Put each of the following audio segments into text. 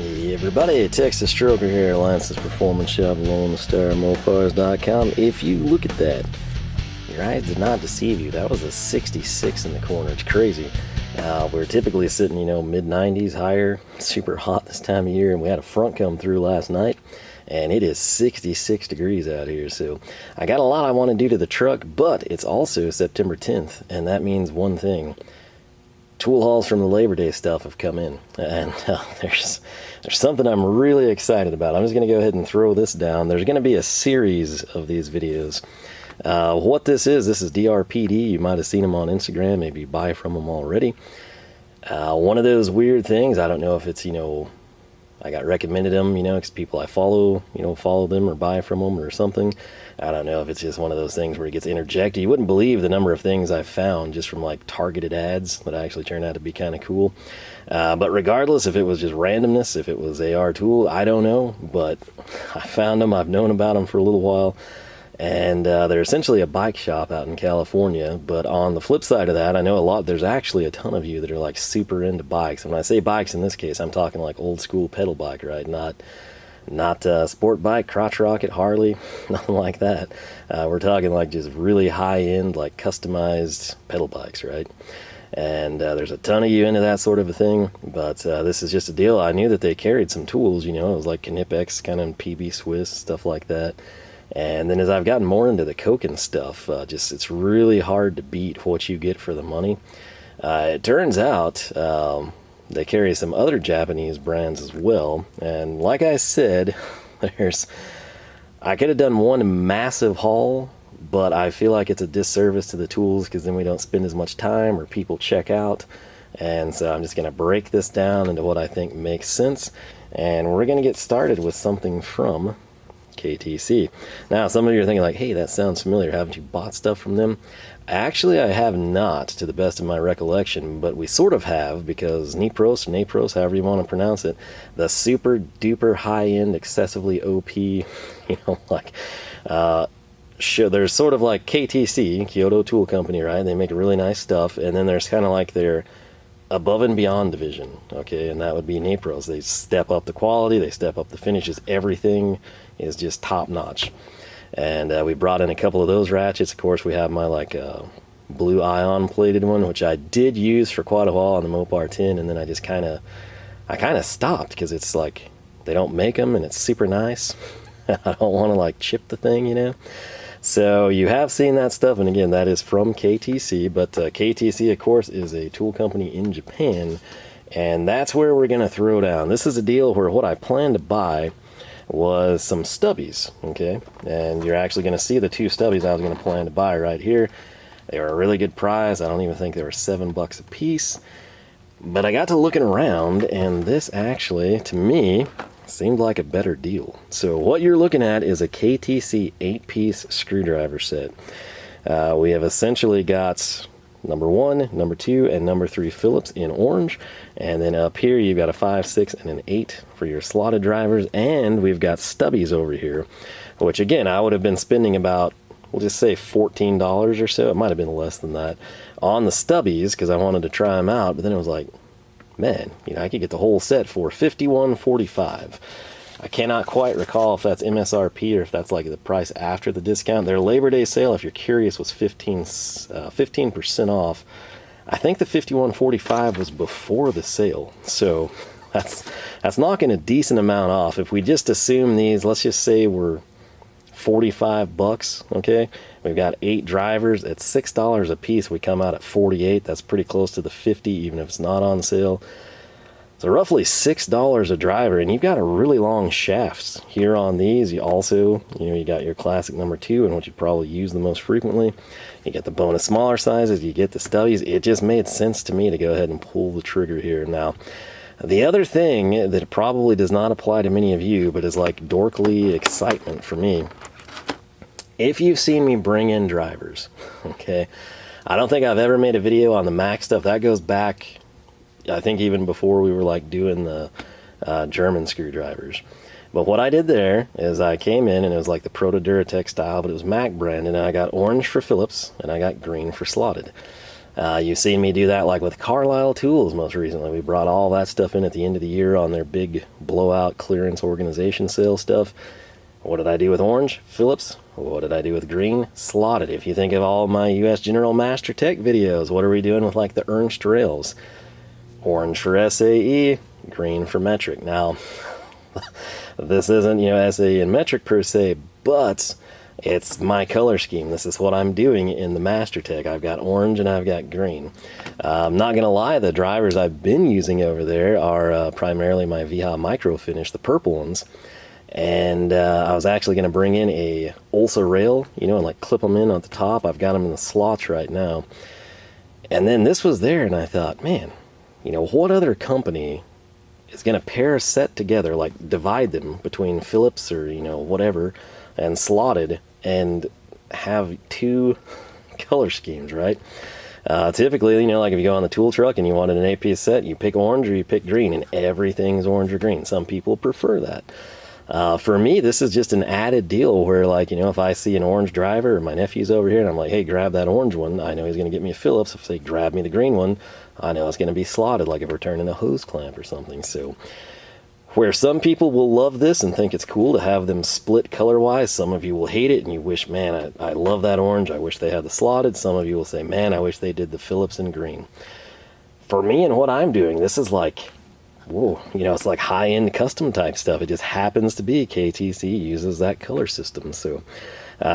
Hey everybody, Texas Stroker here, Lance's Performance Shop, Lone Star Mopars.com. If you look at that, your eyes did not deceive you. That was a 66 in the corner. It's crazy. We're typically sitting, mid-90s, higher, super hot this time of year, and we had a front come through last night, and it is 66 degrees out here. So I got a lot I want to do to the truck, but it's also September 10th, and that means one thing. Tool hauls from the Labor Day stuff have come in, and there's something I'm really excited about. I'm just going to go ahead and throw this down. There's going to be a series of these videos. What this is DRPD. You might have seen them on Instagram, maybe you buy from them already. One of those weird things, I don't know if it's, I got recommended them, because people I follow, follow them or buy from them or something. I don't know if it's just one of those things where it gets interjected. You wouldn't believe the number of things I've found just from like targeted ads that actually turned out to be kind of cool. But regardless if it was just randomness, if it was AR tool, I don't know, but I found them. I've known about them for a little while. And they're essentially a bike shop out in California. But on the flip side of that, I know there's actually a ton of you that are like super into bikes. And when I say bikes in this case, I'm talking like old school pedal bike, right? Not sport bike, crotch rocket, Harley, nothing like that. We're talking like just really high-end, like customized pedal bikes, right? And there's a ton of you into that sort of a thing, but this is just a deal. I knew that they carried some tools, it was like Knipex, kind of PB Swiss, stuff like that. And then as I've gotten more into the Koken stuff, it's really hard to beat what you get for the money. It turns out they carry some other Japanese brands as well, and like I said, I could have done one massive haul, but I feel like it's a disservice to the tools because then we don't spend as much time or people check out. And so I'm just going to break this down into what I think makes sense, and we're going to get started with something from KTC. Now, some of you are thinking like, hey, that sounds familiar. Haven't you bought stuff from them? Actually, I have not, to the best of my recollection, but we sort of have, because Napros, however you want to pronounce it, the super duper high-end, excessively OP, there's sort of like KTC, Kyoto Tool Company, right? They make really nice stuff, and then there's kind of like their above and beyond division, okay, and that would be Napros. They step up the quality, they step up the finishes, everything is just top notch. And we brought in a couple of those ratchets. Of course, we have my blue ion plated one, which I did use for quite a while on the Mopar 10, and then I just kind of stopped because it's like they don't make them and it's super nice. I don't want to chip the thing, So you have seen that stuff, and again, that is from KTC, but KTC, of course, is a tool company in Japan, and that's where we're going to throw down. This is a deal where what I plan to buy was some stubbies, okay? And you're actually going to see the two stubbies I was going to plan to buy right here. They were a really good price. I don't even think they were $7 a piece. But I got to looking around, and this actually, to me, seemed like a better deal. So what you're looking at is a KTC 8-piece screwdriver set. We have essentially got number 1, number 2, and number 3 Phillips in orange. And then up here you've got a 5, 6, and an 8 for your slotted drivers. And we've got stubbies over here, which again, I would have been spending about, we'll just say $14 or so. It might have been less than that on the stubbies because I wanted to try them out. But then it was like, man, I could get the whole set for $51.45. I cannot quite recall if that's MSRP or if that's like the price after the discount. Their Labor Day sale, if you're curious, was 15% off. I think the $51.45 was before the sale, so that's knocking a decent amount off. If we just assume these, let's just say we're $45, okay? We've got 8 drivers at $6 a piece. We come out at $48. That's pretty close to the $50, even if it's not on sale. So roughly $6 a driver, and you've got a really long shafts here on these. You also, you got your classic number 2 and what you probably use the most frequently. You get the bonus smaller sizes, you get the stubbies. It just made sense to me to go ahead and pull the trigger here. Now, the other thing that probably does not apply to many of you, but is like dorkly excitement for me, if you've seen me bring in drivers, okay, I don't think I've ever made a video on the Max stuff. That goes back, I think, even before we were doing the German screwdrivers. But what I did there is I came in and it was like the Proto Duratech style, but it was Mac brand, and I got orange for Phillips and I got green for Slotted. You've seen me do that like with Carlyle Tools most recently. We brought all that stuff in at the end of the year on their big blowout clearance organization sale stuff. What did I do with Orange? Phillips. What did I do with Green? Slotted. If you think of all my US General Master Tech videos, what are we doing with like the Ernst rails? Orange for SAE, Green for metric. Now, this isn't, SAE and metric per se, but it's my color scheme. This is what I'm doing in the Master Tech. I've got orange and I've got green. I'm not going to lie, the drivers I've been using over there are primarily my Wiha micro finish, the purple ones. And I was actually going to bring in a Ulsa rail, and like clip them in at the top. I've got them in the slots right now. And then this was there, and I thought, man, what other company is going to pair a set together, like divide them between Phillips or, whatever, and Slotted, and have two color schemes, right? Typically, like if you go on the tool truck and you wanted an 8-piece set, you pick orange or you pick green, and everything's orange or green. Some people prefer that. For me, this is just an added deal where, like, if I see an orange driver, or my nephew's over here, and I'm like, hey, grab that orange one, I know he's going to get me a Phillips. If they grab me the green one, I know it's going to be slotted, like if we're turning a hose clamp or something. So, where some people will love this and think it's cool to have them split color-wise, some of you will hate it, and you wish, man, I love that orange, I wish they had the slotted. Some of you will say, man, I wish they did the Phillips and green. For me and what I'm doing, this is like, whoa, it's like high-end custom type stuff. It just happens to be KTC uses that color system. So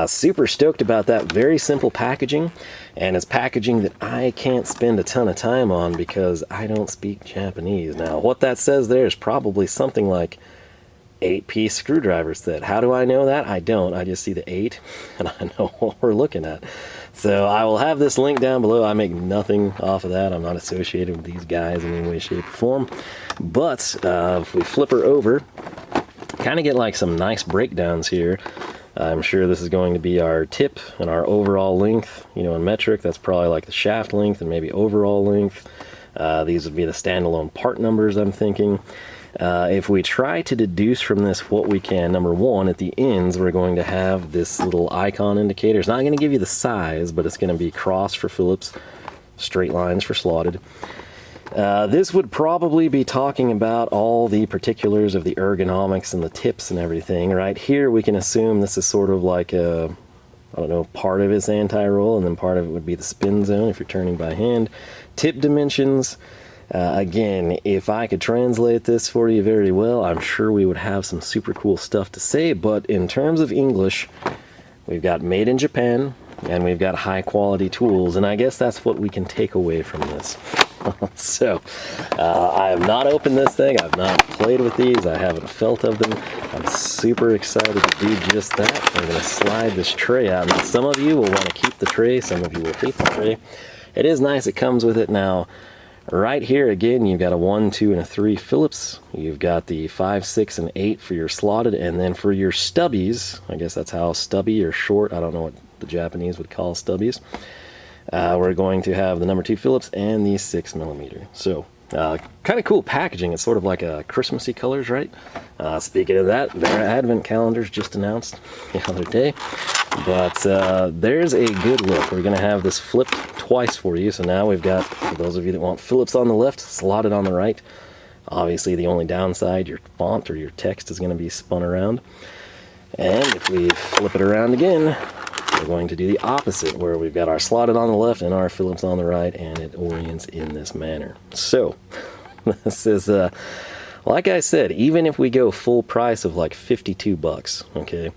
super stoked about that. Very simple packaging, and it's packaging that I can't spend a ton of time on because I don't speak Japanese. Now, what that says there is probably something like 8-piece screwdriver set. How do I know that? I don't. I just see the 8 and I know what we're looking at. So I will have this link down below. I make nothing off of that. I'm not associated with these guys in any way, shape, or form. But if we flip her over, kind of get like some nice breakdowns here. I'm sure this is going to be our tip and our overall length, in metric. That's probably like the shaft length and maybe overall length. These would be the standalone part numbers, I'm thinking. If we try to deduce from this what we can, number one, at the ends, we're going to have this little icon indicator. It's not going to give you the size, but it's going to be cross for Phillips, straight lines for Slotted. This would probably be talking about all the particulars of the ergonomics and the tips and everything. Right here, we can assume this is sort of like a, I don't know, part of it's anti-roll, and then part of it would be the spin zone if you're turning by hand. Tip dimensions. Again, if I could translate this for you very well, I'm sure we would have some super cool stuff to say, but in terms of English, we've got made in Japan, and we've got high quality tools, and I guess that's what we can take away from this. So, I have not opened this thing, I've not played with these, I haven't felt of them. I'm super excited to do just that. I'm going to slide this tray out. Now, some of you will want to keep the tray, some of you will hate the tray. It is nice, it comes with it. Now, right here, again, you've got a 1, 2, and a 3 Phillips. You've got the 5, 6, and 8 for your slotted, and then for your stubbies, I guess that's how stubby or short, I don't know what the Japanese would call stubbies. We're going to have the number 2 Phillips and the 6mm. So, kind of cool packaging. It's sort of like a Christmassy colors, right? Speaking of that, their advent calendars just announced the other day. But there's a good look. We're going to have this flipped twice for you. So now we've got, for those of you that want Phillips on the left, slotted on the right. Obviously, the only downside, your font or your text is going to be spun around. And if we flip it around again, we're going to do the opposite, where we've got our slotted on the left and our Phillips on the right, and it orients in this manner. So, this is, like I said, even if we go full price of like 52 bucks, okay?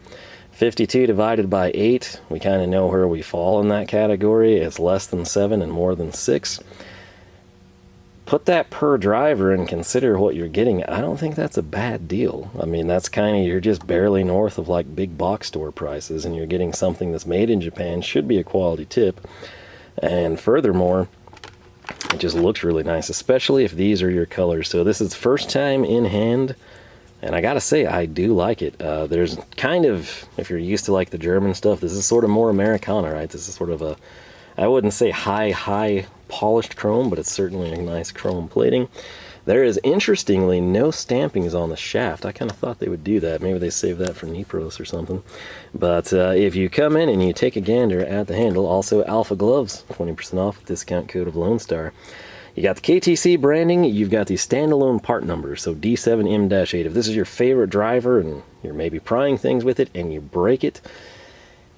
52 divided by 8, we kind of know where we fall in that category. It's less than 7 and more than 6. Put that per driver and consider what you're getting. I don't think that's a bad deal. I mean, that's kind of, you're just barely north of like big box store prices, and you're getting something that's made in Japan, should be a quality tip. And furthermore, it just looks really nice, especially if these are your colors. So this is first time in hand, and I gotta say, I do like it. There's kind of, if you're used to like the German stuff, this is sort of more Americana, right? This is sort of a, I wouldn't say high polished chrome, but it's certainly a nice chrome plating. There is, interestingly, no stampings on the shaft. I kind of thought they would do that. Maybe they save that for Nipros or something. But if you come in and you take a gander at the handle, also Alpha Gloves, 20% off with discount code of Lone Star. You got the KTC branding, you've got the standalone part numbers, so D7M-8. If this is your favorite driver and you're maybe prying things with it and you break it,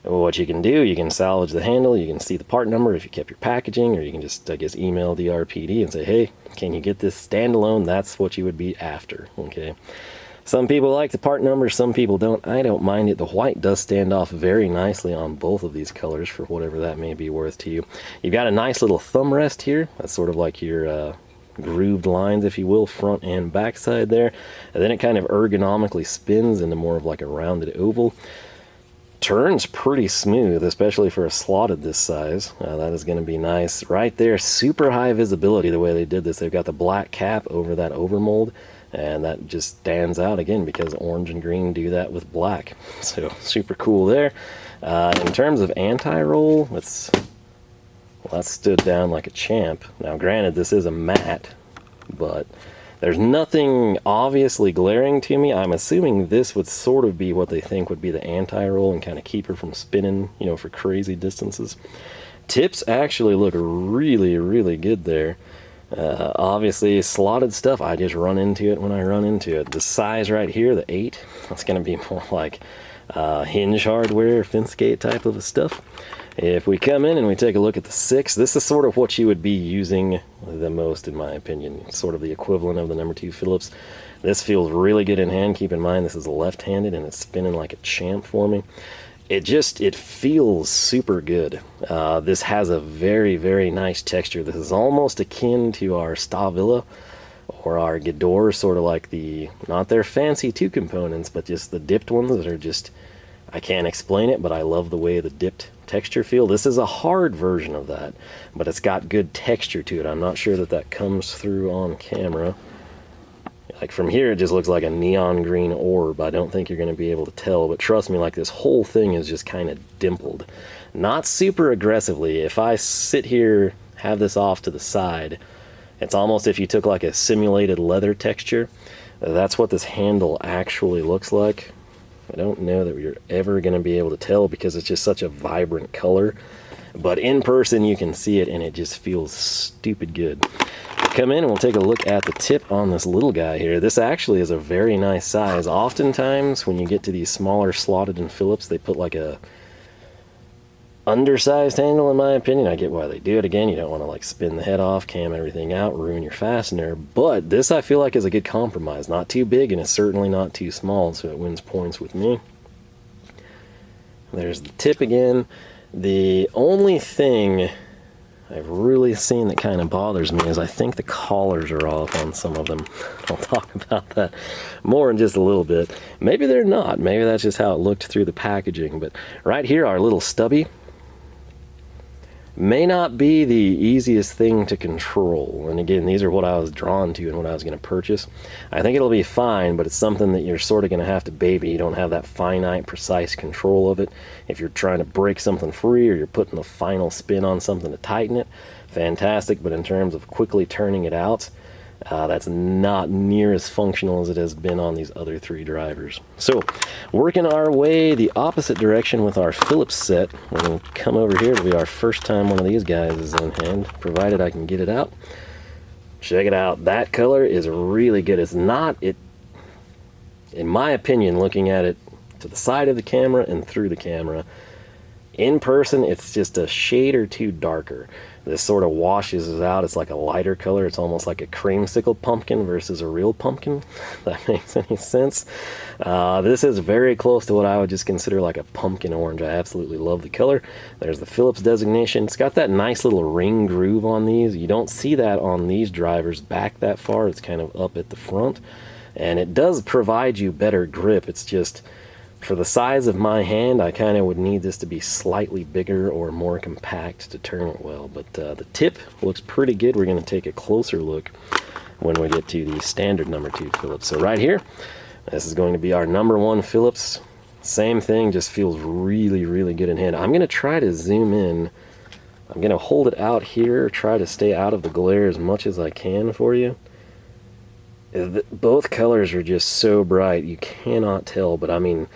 what you can do, you can salvage the handle, you can see the part number if you kept your packaging, or you can just, I guess, email DRPD and say, hey, can you get this standalone? That's what you would be after, okay? Some people like the part number, some people don't. I don't mind it. The white does stand off very nicely on both of these colors for whatever that may be worth to you. You've got a nice little thumb rest here. That's sort of like your grooved lines, if you will, front and back side there. And then it kind of ergonomically spins into more of like a rounded oval. Turns pretty smooth, especially for a slotted this size. That is going to be nice. Right there, super high visibility the way they did this. They've got the black cap over that overmold, and that just stands out again because orange and green do that with black. So super cool there. In terms of anti-roll, that stood down like a champ. Now granted, this is a matte, but there's nothing obviously glaring to me. I'm assuming this would sort of be what they think would be the anti-roll and kind of keep her from spinning, you know, for crazy distances. Tips actually look really, really good there. Obviously, slotted stuff, I just run into it when I run into it. The size right here, the 8, that's going to be more like hinge hardware, fence gate type of stuff. If we come in and we take a look at the 6, this is sort of what you would be using the most, in my opinion. Sort of the equivalent of the number 2 Phillips. This feels really good in hand. Keep in mind this is left-handed and it's spinning like a champ for me. It feels super good. This has a very, very nice texture. This is almost akin to our Stahlwille or our Gidor, sort of like the, not their fancy 2 components, but just the dipped ones that are just, I can't explain it, but I love the way the dipped texture feel. This is a hard version of that, but it's got good texture to it. I'm not sure that that comes through on camera. Like from here, it just looks like a neon green orb. I don't think you're going to be able to tell, but trust me, like this whole thing is just kind of dimpled. Not super aggressively. If I sit here, have this off to the side, it's almost if you took like a simulated leather texture. That's what this handle actually looks like. I don't know that you're ever going to be able to tell because it's just such a vibrant color. But in person, you can see it, and it just feels stupid good. Come in and we'll take a look at the tip on this little guy here. This actually is a very nice size. Oftentimes, when you get to these smaller slotted and Phillips, they put like a undersized handle, in my opinion. I get why they do it. Again, you don't want to like spin the head off, cam everything out, ruin your fastener. But this I feel like is a good compromise. Not too big, and it's certainly not too small, so it wins points with me. There's the tip again. The only thing I've really seen that kind of bothers me is I think the collars are off on some of them. I'll talk about that more in just a little bit. Maybe they're not. Maybe that's just how it looked through the packaging. But right here, our little stubby may not be the easiest thing to control. And again, these are what I was drawn to and what I was going to purchase. I think it'll be fine, but it's something that you're sort of going to have to baby. You don't have that finite, precise control of it. If you're trying to break something free or you're putting the final spin on something to tighten it, fantastic. But in terms of quickly turning it out, that's not near as functional as it has been on these other 3 drivers. So, working our way the opposite direction with our Phillips set, we're going to come over here. It'll be our first time one of these guys is in hand, provided I can get it out. Check it out. That color is really good. It's not, in my opinion, looking at it to the side of the camera and through the camera, in person, it's just a shade or 2 darker. This sort of washes out. It's like a lighter color. It's almost like a creamsicle pumpkin versus a real pumpkin, if that makes any sense. This is very close to what I would just consider like a pumpkin orange. I absolutely love the color. There's the Phillips designation. It's got that nice little ring groove on these. You don't see that on these drivers back that far. It's kind of up at the front. And it does provide you better grip. It's just, for the size of my hand, I kind of would need this to be slightly bigger or more compact to turn it well. But the tip looks pretty good. We're going to take a closer look when we get to the standard number 2 Phillips. So right here, this is going to be our number 1 Phillips. Same thing, just feels really, really good in hand. I'm going to try to zoom in. I'm going to hold it out here, try to stay out of the glare as much as I can for you. Both colors are just so bright, you cannot tell. But I mean,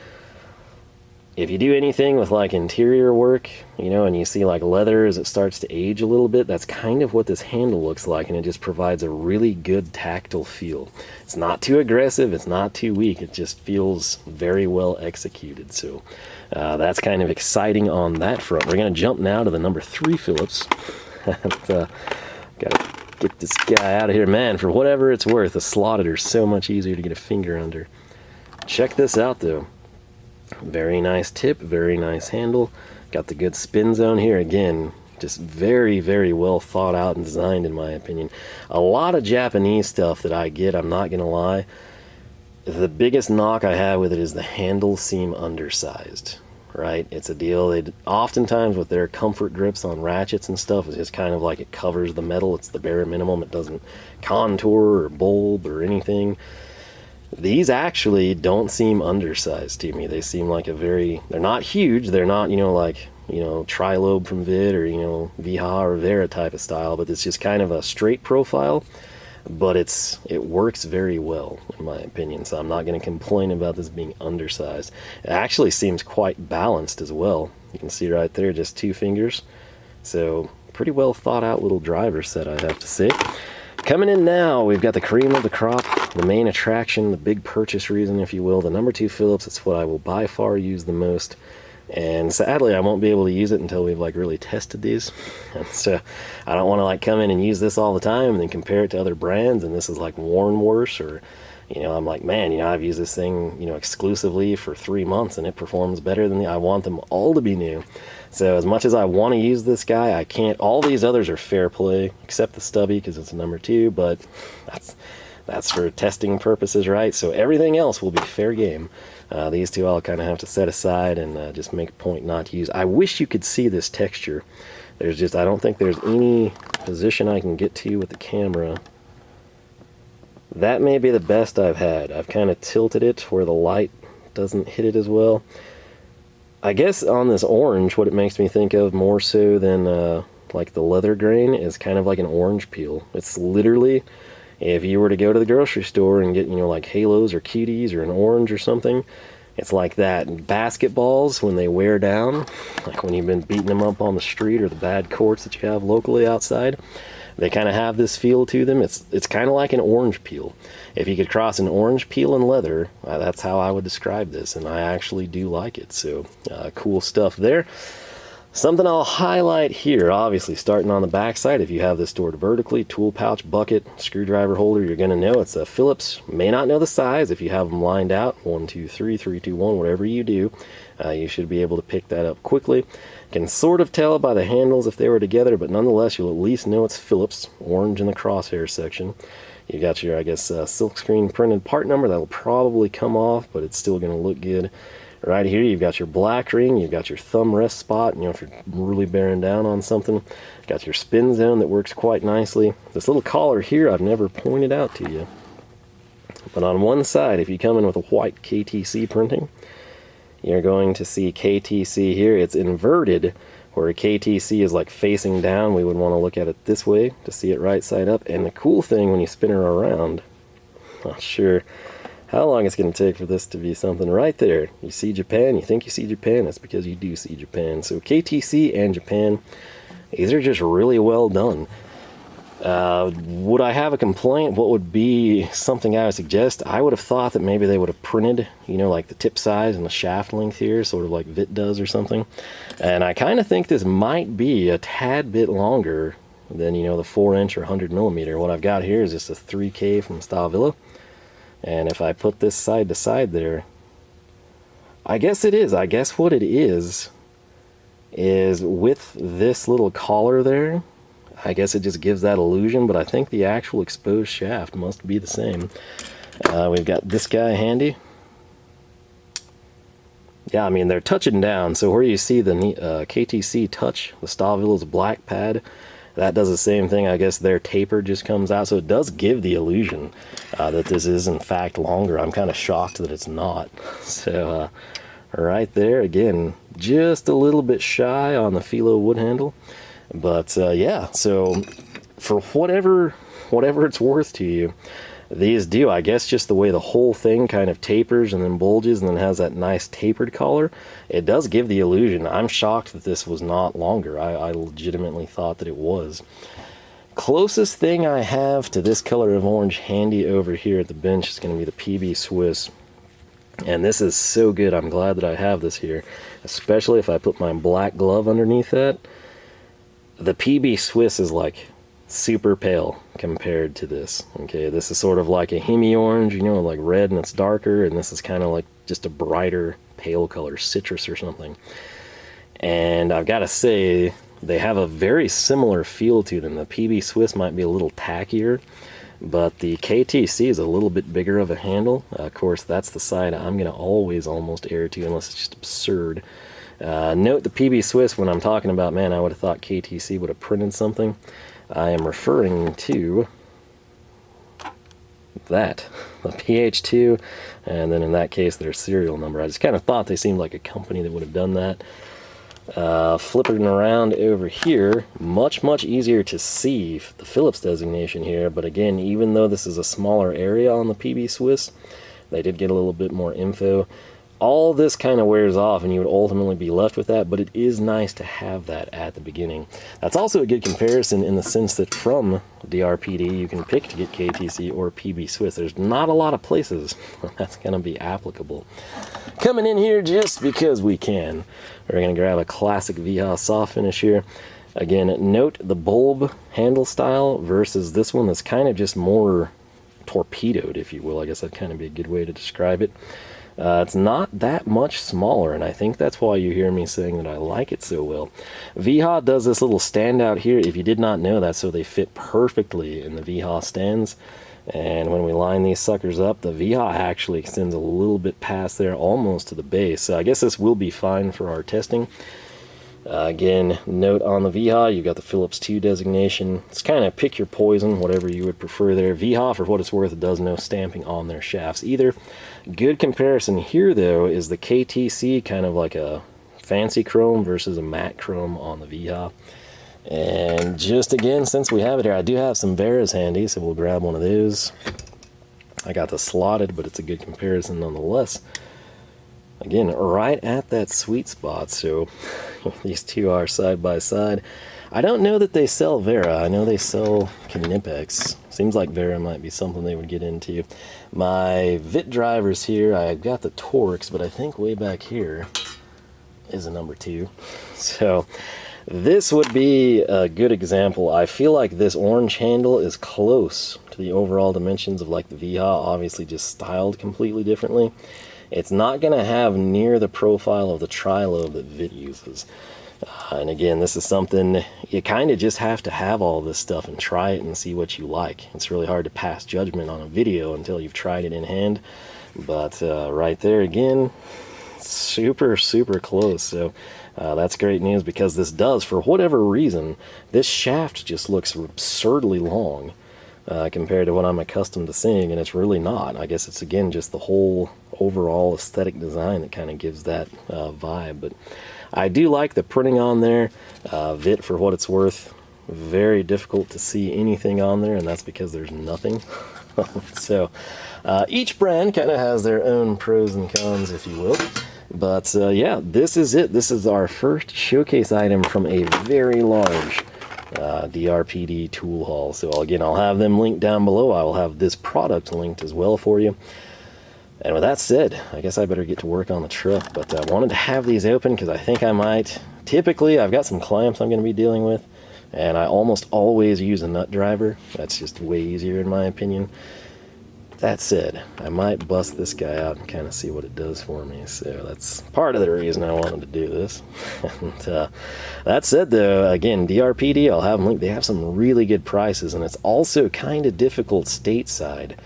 if you do anything with like interior work, you know, and you see like leather as it starts to age a little bit, that's kind of what this handle looks like, and it just provides a really good tactile feel. It's not too aggressive, it's not too weak, it just feels very well executed. So that's kind of exciting on that front. We're going to jump now to the number 3 Phillips. Gotta get this guy out of here. Man, for whatever it's worth, the slotted are so much easier to get a finger under. Check this out though. Very nice tip, very nice handle. Got the good spin zone here. Again, just very, very well thought out and designed in my opinion. A lot of Japanese stuff that I get, I'm not gonna lie, the biggest knock I have with it is the handles seem undersized, right? It's a deal. They oftentimes with their comfort grips on ratchets and stuff, it's just kind of like it covers the metal. It's the bare minimum. It doesn't contour or bulb or anything. These actually don't seem undersized to me. They seem like they're not huge. They're not, you know, like, you know, tri-lobe from Witte or, you know, Wiha or Wera type of style, but it's just kind of a straight profile, but it works very well in my opinion. So I'm not going to complain about this being undersized. It actually seems quite balanced as well. You can see right there, just 2 fingers. So pretty well thought out little driver set, I have to say. Coming in now, we've got the cream of the crop, the main attraction, the big purchase reason, if you will, the number 2 Phillips. It's what I will by far use the most. And sadly, I won't be able to use it until we've like really tested these. And so I don't want to like come in and use this all the time and then compare it to other brands and this is like worn worse, or, you know, I'm like, man, you know, I've used this thing, you know, exclusively for 3 months and it performs better than I want them all to be new. So as much as I want to use this guy, I can't. All these others are fair play, except the Stubby because it's a number 2, but that's for testing purposes, right? So everything else will be fair game. These 2 I'll kind of have to set aside and just make a point not to use. I wish you could see this texture. I don't think there's any position I can get to with the camera. That may be the best I've had. I've kind of tilted it where the light doesn't hit it as well. I guess on this orange, what it makes me think of more so than like the leather grain is kind of like an orange peel. It's literally, if you were to go to the grocery store and get, you know, like halos or cuties or an orange or something, it's like that. And basketballs, when they wear down, like when you've been beating them up on the street or the bad courts that you have locally outside, they kind of have this feel to them. It's kind of like an orange peel. If you could cross an orange peel and leather, that's how I would describe this, and I actually do like it. So cool stuff there. Something I'll highlight here, obviously starting on the back side, if you have this stored vertically, tool pouch, bucket, screwdriver holder, you're going to know it's a Phillips. May not know the size. If you have them lined out, 1, 2, 3, 3, 2, 1, whatever you do, you should be able to pick that up quickly. Can sort of tell by the handles if they were together, but nonetheless, you'll at least know it's Phillips, orange in the crosshair section. You got your, I guess, silkscreen printed part number. That'll probably come off, but it's still going to look good. Right here, you've got your black ring, you've got your thumb rest spot, you know, if you're really bearing down on something. Got your spin zone that works quite nicely. This little collar here, I've never pointed out to you. But on one side, if you come in with a white KTC printing, you're going to see KTC here. It's inverted, where a KTC is like facing down. We would want to look at it this way to see it right side up. And the cool thing when you spin her around, not sure how long it's going to take for this to be something right there. You see Japan, you think you see Japan, that's because you do see Japan. So KTC and Japan, these are just really well done. Would I have a complaint? What would be something I would suggest? I would have thought that maybe they would have printed, you know, like the tip size and the shaft length here, sort of like Witte does or something. And I kind of think this might be a tad bit longer than, you know, the 4-inch or 100mm. What I've got here is just a 3K from Stahlwille. And if I put this side to side there, I guess it is. I guess what it is with this little collar there, I guess it just gives that illusion, but I think the actual exposed shaft must be the same. We've got this guy handy. Yeah, I mean, they're touching down, so where you see the KTC touch, the Stahlwille's black pad, that does the same thing. I guess their taper just comes out, so it does give the illusion that this is in fact longer. I'm kind of shocked that it's not. So right there, again, just a little bit shy on the Felo wood handle. But yeah, so for whatever it's worth to you, These do, I guess, just the way the whole thing kind of tapers and then bulges and then has that nice tapered collar. It does give the illusion. I'm shocked that this was not longer. I legitimately thought that it was. Closest thing I have to this color of orange handy over here at the bench is going to be the PB Swiss. And this is so good. I'm glad that I have this here, especially if I put my black glove underneath that. The PB Swiss is like super pale compared to this. Okay, this is sort of like a hemi orange, you know, like red and it's darker, and this is kind of like just a brighter pale color, citrus or something. And I've got to say, they have a very similar feel to them. The PB Swiss might be a little tackier, but the KTC is a little bit bigger of a handle. Of course, that's the side I'm going to always almost err to, unless it's just absurd. Note the PB Swiss when I'm talking about, man, I would have thought KTC would have printed something. I am referring to that, the PH2, and then in that case their serial number. I just kind of thought they seemed like a company that would have done that. Flipping around over here, much easier to see the Phillips designation here, but again, even though this is a smaller area on the PB Swiss, they did get a little bit more info. All this kind of wears off and you would ultimately be left with that, but it is nice to have that at the beginning. That's also a good comparison in the sense that from DRPD you can pick to get KTC or PB Swiss. There's not a lot of places that's going to be applicable. Coming in here just because we can, we're going to grab a classic Wiha soft finish here. Again, note the bulb handle style versus this one that's kind of just more torpedoed, if you will. I guess that'd kind of be a good way to describe it. It's not that much smaller, and I think that's why you hear me saying that I like it so well. Wiha does this little standout here. If you did not know that, so they fit perfectly in the Wiha stands. And when we line these suckers up, the Wiha actually extends a little bit past there, almost to the base. So I guess this will be fine for our testing. Again, note on the Wiha, you've got the Phillips 2 designation. It's kind of pick your poison, whatever you would prefer there. Wiha, for what it's worth, it does no stamping on their shafts either. Good comparison here, though, is the KTC, kind of like a fancy chrome versus a matte chrome on the Wiha. And just again, since we have it here, I do have some Weras handy, so we'll grab one of those. I got the Slotted, but it's a good comparison nonetheless. Again, right at that sweet spot, so these two are side by side. I don't know that they sell Wera. I know they sell Knipex. Seems like Wera might be something they would get into. My Witte drivers here, I've got the Torx, but I think way back here is a number 2. So this would be a good example. I feel like this orange handle is close to the overall dimensions of like the Wiha, obviously just styled completely differently. It's not going to have near the profile of the tri-lobe that Witte uses. And again, this is something you kind of just have to have all this stuff and try it and see what you like. It's really hard to pass judgment on a video until you've tried it in hand. But right there again, super close. So that's great news, because this does, for whatever reason, this shaft just looks absurdly long compared to what I'm accustomed to seeing, and it's really not. I guess it's again just the whole overall aesthetic design that kind of gives that vibe. But I do like the printing on there. Witte, for what it's worth, very difficult to see anything on there, and that's because there's nothing. So each brand kind of has their own pros and cons, if you will. But yeah, this is it. This is our first showcase item from a very large DRPD tool haul. So again, I'll have them linked down below. I will have this product linked as well for you. And with that said, I guess I better get to work on the truck. But I wanted to have these open because I think I might. Typically, I've got some clamps I'm going to be dealing with, and I almost always use a nut driver. That's just way easier in my opinion. That said, I might bust this guy out and kind of see what it does for me. So that's part of the reason I wanted to do this. And that said, though, again, DRPD, I'll have them linked. They have some really good prices, and it's also kind of difficult stateside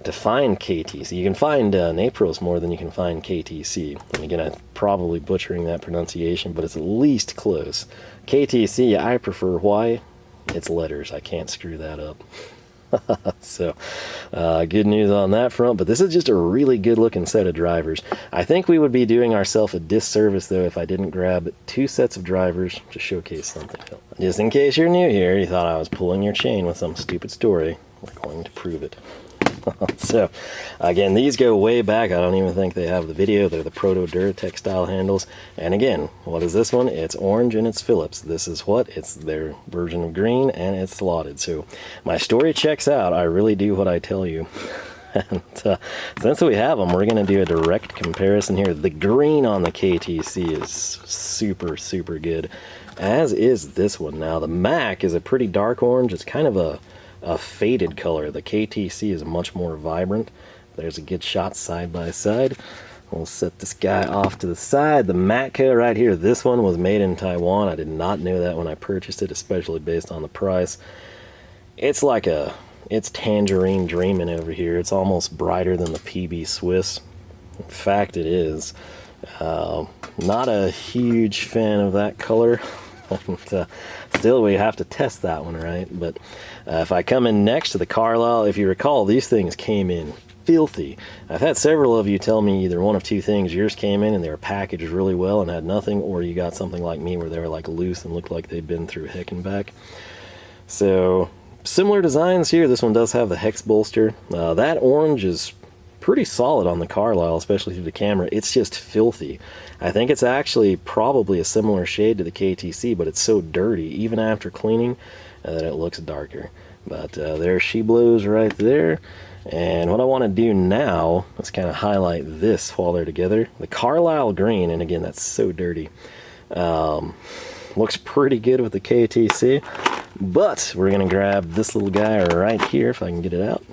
to find KTC. You can find Napros more than you can find KTC. And again, I'm probably butchering that pronunciation, but it's at least close. KTC, I prefer. Why? It's letters. I can't screw that up. So good news on that front, but this is just a really good looking set of drivers. I think we would be doing ourselves a disservice though if I didn't grab 2 sets of drivers to showcase something. Just in case you're new here, you thought I was pulling your chain with some stupid story, we're going to prove it. So again, these go way back. I don't even think they have the video. They're the Proto Duratec style handles. And again, what is this one? It's orange and it's Phillips. This is what? It's their version of green, and it's slotted. So my story checks out. I really do what I tell you. And since we have them, we're going to do a direct comparison here. The green on the KTC is super, super good, as is this one. Now, the Mac is a pretty dark orange. It's kind of a faded color. The KTC is much more vibrant. There's a good shot side by side. We'll set this guy off to the side. The Matco right here, this one was made in Taiwan. I did not know that when I purchased it, especially based on the price. It's like it's tangerine dreaming over here. It's almost brighter than the PB Swiss. In fact, it is. Not a huge fan of that color. Still, we have to test that one, right? But if I come in next to the Carlyle, if you recall, these things came in filthy. I've had several of you tell me either one of two things. Yours came in and they were packaged really well and had nothing, or you got something like me where they were like loose and looked like they'd been through heck and back. So similar designs here. This one does have the hex bolster. That orange is pretty solid on the Carlyle, especially through the camera. It's just filthy. I think it's actually probably a similar shade to the KTC, but it's so dirty, even after cleaning, that it looks darker. But there she blows right there. And what I want to do now is kind of highlight this while they're together. The Carlyle Green, and again, that's so dirty. Looks pretty good with the KTC, but we're going to grab this little guy right here, if I can get it out.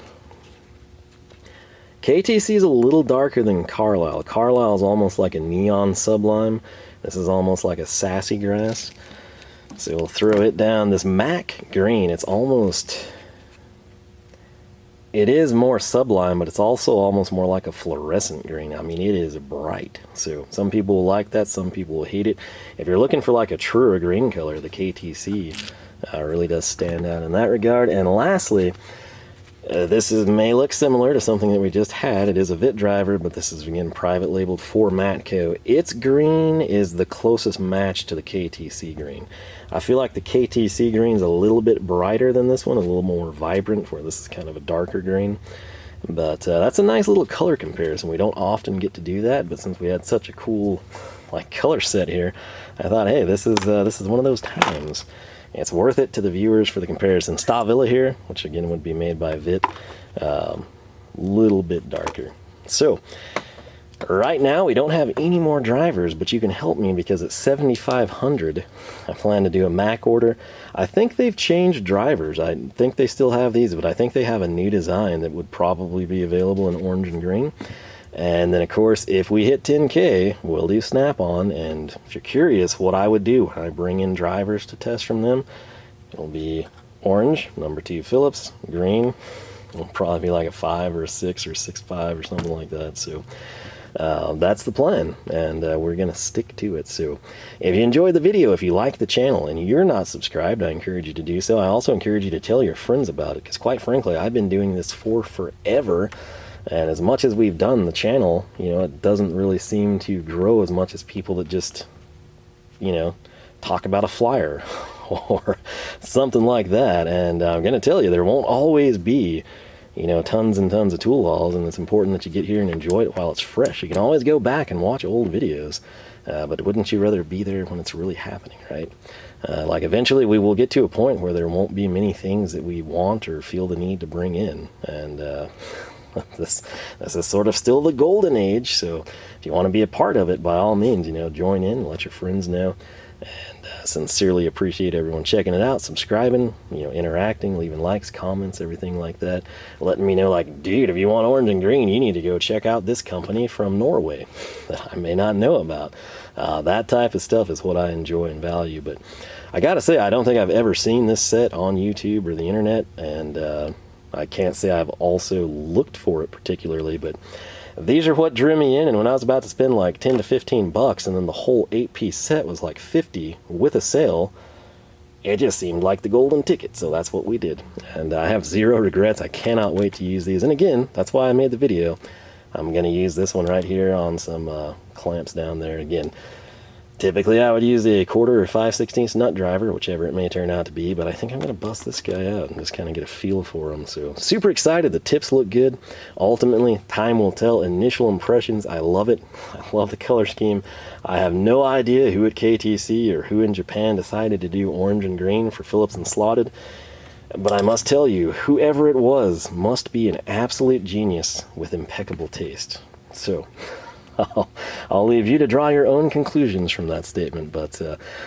KTC is a little darker than Carlyle. Carlyle is almost like a neon sublime. This is almost like a sassy grass. So we'll throw it down. This Mac Green, it's almost... It is more sublime, but it's also almost more like a fluorescent green. I mean, it is bright. So some people will like that, some people will hate it. If you're looking for like a truer green color, the KTC really does stand out in that regard. And lastly, this may look similar to something that we just had. It is a Witte driver, but this is again private labeled for Matco. Its green is the closest match to the KTC green. I feel like the KTC green is a little bit brighter than this one, a little more vibrant, where this is kind of a darker green. But that's a nice little color comparison. We don't often get to do that, but since we had such a cool like color set here, I thought, hey, this is one of those times. It's worth it to the viewers for the comparison. Stahlwille here, which again would be made by Witte, little bit darker. So right now we don't have any more drivers, but you can help me because at 7,500 I plan to do a Mac order. I think they've changed drivers. I think they still have these, but I think they have a new design that would probably be available in orange and green. And then of course, if we hit 10K, we'll do Snap-on. And if you're curious what I would do when I bring in drivers to test from them, it'll be orange, number 2 Phillips, green, it'll probably be like a 5 or a 6 or 6.5 or something like that. So that's the plan, and we're gonna stick to it. So if you enjoyed the video, if you like the channel and you're not subscribed, I encourage you to do so. I also encourage you to tell your friends about it, because quite frankly, I've been doing this for forever. And as much as we've done the channel, you know, it doesn't really seem to grow as much as people that just, you know, talk about a flyer or something like that. And I'm going to tell you, there won't always be, you know, tons and tons of tool hauls, and it's important that you get here and enjoy it while it's fresh. You can always go back and watch old videos, but wouldn't you rather be there when it's really happening, right? Like eventually we will get to a point where there won't be many things that we want or feel the need to bring in, and this is sort of still the golden age. So if you want to be a part of it, by all means, you know, join in, let your friends know. And sincerely appreciate everyone checking it out, subscribing, you know, interacting, leaving likes, comments, everything like that, letting me know, like, dude, if you want orange and green, you need to go check out this company from Norway that I may not know about. That type of stuff is what I enjoy and value. But I gotta say, I don't think I've ever seen this set on YouTube or the internet, and I can't say I've also looked for it particularly, but these are what drew me in. And when I was about to spend like 10 to 15 bucks, and then the whole 8-piece set was like 50 with a sale, it just seemed like the golden ticket. So that's what we did, and I have zero regrets. I cannot wait to use these. And again, that's why I made the video. I'm going to use this one right here on some clamps down there. Again, Typically I would use a 1/4 or 5/16 nut driver, whichever it may turn out to be, but I think I'm going to bust this guy out and just kind of get a feel for him. So super excited. The tips look good. Ultimately, time will tell. Initial impressions, I love it. I love the color scheme. I have no idea who at KTC or who in Japan decided to do orange and green for Phillips and Slotted, but I must tell you, whoever it was must be an absolute genius with impeccable taste. So I'll leave you to draw your own conclusions from that statement, but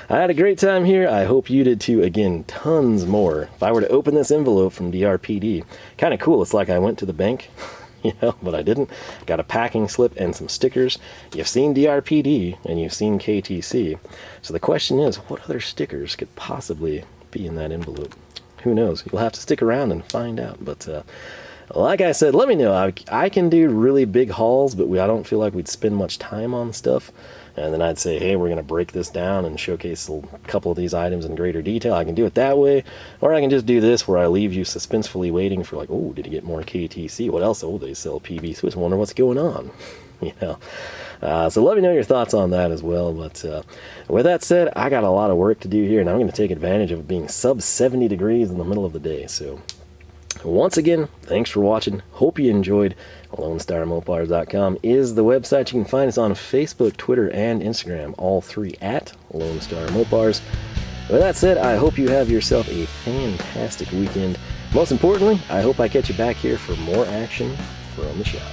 I had a great time here. I hope you did too. Again, tons more. If I were to open this envelope from DRPD, kind of cool. It's like I went to the bank, you know, but I didn't. Got a packing slip and some stickers. You've seen DRPD and you've seen KTC. So the question is, what other stickers could possibly be in that envelope? Who knows? You'll have to stick around and find out, but like I said, let me know. I can do really big hauls, but I don't feel like we'd spend much time on stuff. And then I'd say, hey, we're going to break this down and showcase a couple of these items in greater detail. I can do it that way, or I can just do this where I leave you suspensefully waiting for like, oh, did he get more KTC? What else? Oh, they sell PV Swiss. Wonder what's going on. You know, so let me know your thoughts on that as well. But with that said, I got a lot of work to do here, and I'm going to take advantage of it being sub 70 degrees in the middle of the day. So once again, thanks for watching. Hope you enjoyed. LoneStarMopars.com is the website. You can find us on Facebook, Twitter, and Instagram, all three at Lone Star Mopars. With that said, I hope you have yourself a fantastic weekend. Most importantly, I hope I catch you back here for more action from the shop.